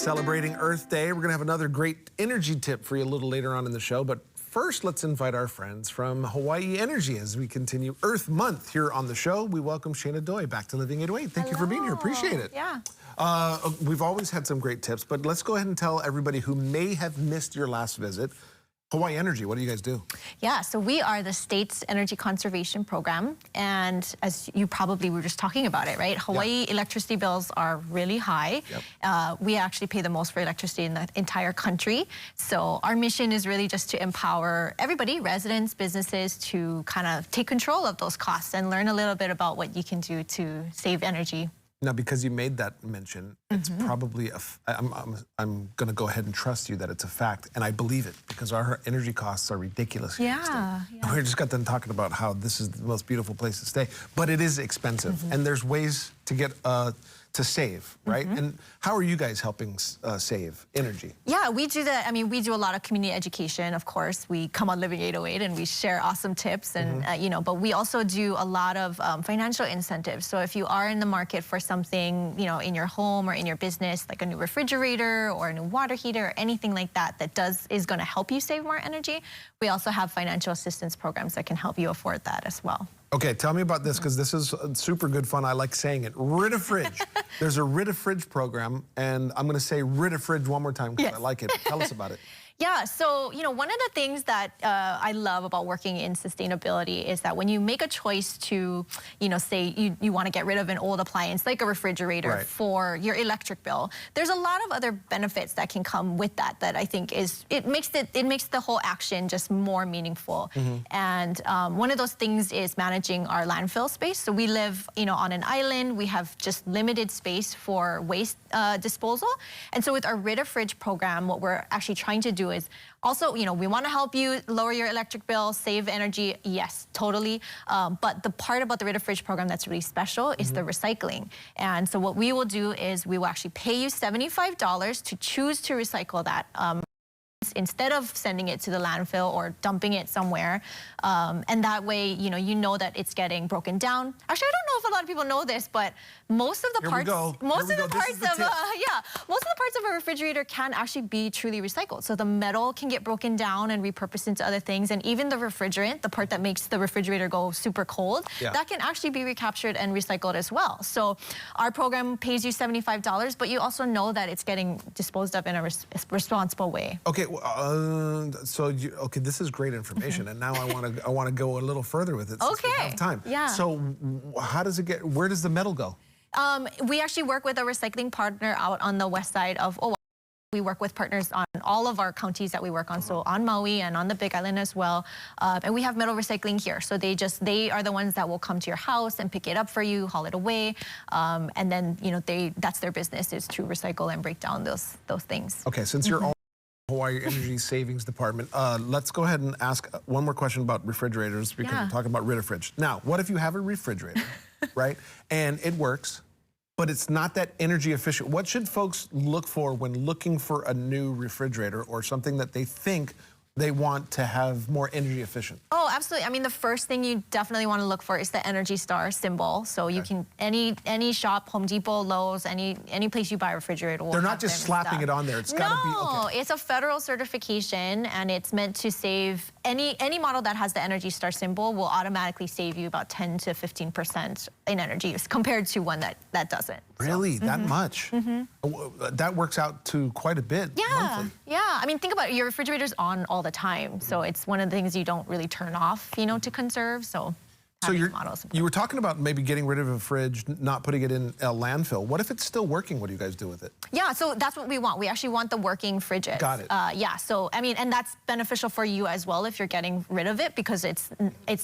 Celebrating Earth Day, we're going to have another great energy tip for you a little later on in the show. But first, let's invite our friends from Hawaii Energy as we continue Earth Month here on the show. We welcome Shana Doi back to Living 808. Thank you for being here. Appreciate it. Yeah. We've always had some great tips, but let's go ahead and tell everybody who may have missed your last visit. Hawaii Energy, what do you guys do? Yeah, so we are the state's energy conservation program. And as you probably were just talking about it, right? Hawaii electricity bills are really high. We actually pay the most for electricity in the entire country. So our mission is really just to empower everybody, residents, businesses, to kind of take control of those costs and learn a little bit about what you can do to save energy. Now, because you made that mention, it's probably, I'm going to go ahead and trust you that it's a fact, and I believe it, because our energy costs are ridiculous here in the state. We just got done talking about how this is the most beautiful place to stay, but it is expensive, and there's ways to get to save, right? And how are you guys helping save energy? Yeah, we do that. I mean, we do a lot of community education, of course. We come on Living 808 and we share awesome tips, and you know, but we also do a lot of financial incentives. So if you are in the market for something, you know, in your home or in your business, like a new refrigerator or a new water heater or anything like that, is going to help you save more energy, we also have financial assistance programs that can help you afford that as well. Okay, tell me about this, because this is super good fun. I like saying it. Rid-a-Fridge. There's a Rid-a-Fridge program, and I'm going to say Rid-a-Fridge one more time because I like it. Tell us about it. Yeah, so, you know, one of the things that I love about working in sustainability is that when you make a choice to, you know, say you want to get rid of an old appliance like a refrigerator for your electric bill, there's a lot of other benefits that can come with that I think it makes the whole action just more meaningful. And one of those things is managing our landfill space. So we live, you know, on an island. We have just limited space for waste disposal. And so with our Rid-a-Fridge program, what we're actually trying to do is also, you know, we want to help you lower your electric bill, save energy. Yes, totally. But the part about the Rid-a-Fridge program that's really special is the recycling. And so what we will do is we will actually pay you $75 to choose to recycle that. Instead of sending it to the landfill or dumping it somewhere. And that way, you know that it's getting broken down. Actually, I don't know if a lot of people know this, but most of the parts of a refrigerator can actually be truly recycled. So the metal can get broken down and repurposed into other things. And even the refrigerant, the part that makes the refrigerator go super cold, that can actually be recaptured and recycled as well. So our program pays you $75, but you also know that it's getting disposed of in a responsible way. Okay. Okay, this is great information, and now I want to go a little further with it since we have time. So how does it get? Where does the metal go? We actually work with a recycling partner out on the west side of Oahu. We work with partners on all of our counties that we work on, so on Maui and on the Big Island as well. And we have metal recycling here, so they are the ones that will come to your house and pick it up for you, haul it away, and then you know that's their business, is to recycle and break down those things. Okay, since you're all Hawaii Energy Savings Department. Let's go ahead and ask one more question about refrigerators, because we're talking about Rid-a-Fridge. Now, what if you have a refrigerator, right, and it works, but it's not that energy efficient? What should folks look for when looking for a new refrigerator or something that they think they want to have more energy efficient? Oh, absolutely. I mean, the first thing you definitely want to look for is the Energy Star symbol. So you can, any shop, Home Depot, Lowe's, any place you buy a refrigerator will They're not just slapping it on there. It's got to be, No, it's a federal certification, and it's meant to save, any model that has the Energy Star symbol will automatically save you about 10 to 15% in energy use compared to one that doesn't. Really? That much? That works out to quite a bit monthly. Yeah. I mean, think about it. Your refrigerator's on all the time, so it's one of the things you don't really turn off, you know, to conserve. So you were talking about maybe getting rid of a fridge, not putting it in a landfill. What if it's still working? What do you guys do with it? Yeah, so that's what we want. We actually want the working fridges. Got it. Yeah, so I mean, and that's beneficial for you as well if you're getting rid of it, because it's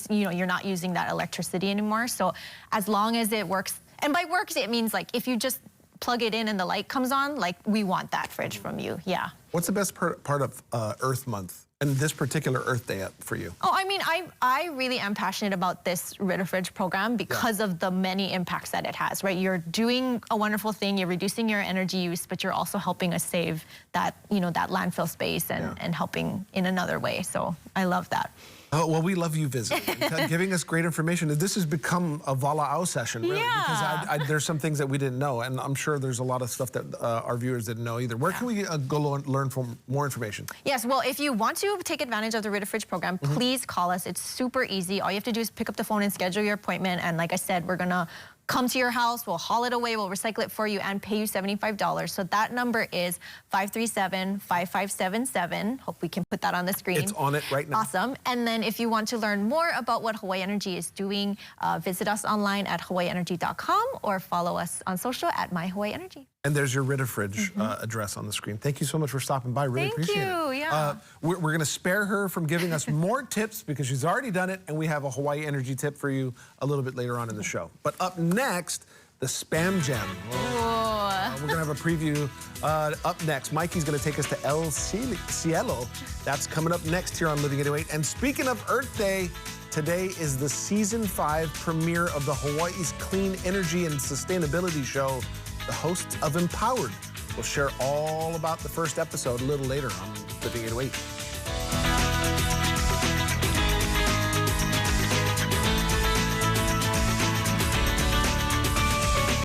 you know, you're not using that electricity anymore. So as long as it works, and by works it means like if you just plug it in and the light comes on, like we want that fridge from you. Yeah. What's the best part of Earth Month and this particular Earth Day for you? Oh, I mean, I really am passionate about this Rid-a-Fridge program because of the many impacts that it has, right? You're doing a wonderful thing, you're reducing your energy use, but you're also helping us save that, you know, that landfill space and helping in another way. So I love that. Oh, well, we love you visiting and giving us great information. This has become a Vala'au session, really, because there's some things that we didn't know, and I'm sure there's a lot of stuff that our viewers didn't know either. Where can we go learn from more information? Yes, well, if you want to take advantage of the Rid-A-Fridge program, please call us. It's super easy. All you have to do is pick up the phone and schedule your appointment, and like I said, we're gonna come to your house, we'll haul it away, we'll recycle it for you, and pay you $75. So that number is 537-5577. Hope we can put that on the screen. It's on it right now. Awesome. And then if you want to learn more about what Hawaii Energy is doing, visit us online at hawaiienergy.com or follow us on social at myhawaiienergy. And there's your Rid-A-Fridge address on the screen. Thank you so much for stopping by. Really appreciate it. Thank you. Yeah. We're going to spare her from giving us more tips because she's already done it, and we have a Hawaii Energy tip for you a little bit later on in the show. But up next, the Spam Jam. We're going to have a preview up next. Mikey's going to take us to El Cielo. That's coming up next here on Living 808. And speaking of Earth Day, today is the Season 5 premiere of the Hawaii's Clean Energy and Sustainability Show. The hosts of Empowered will share all about the first episode a little later on Living 808.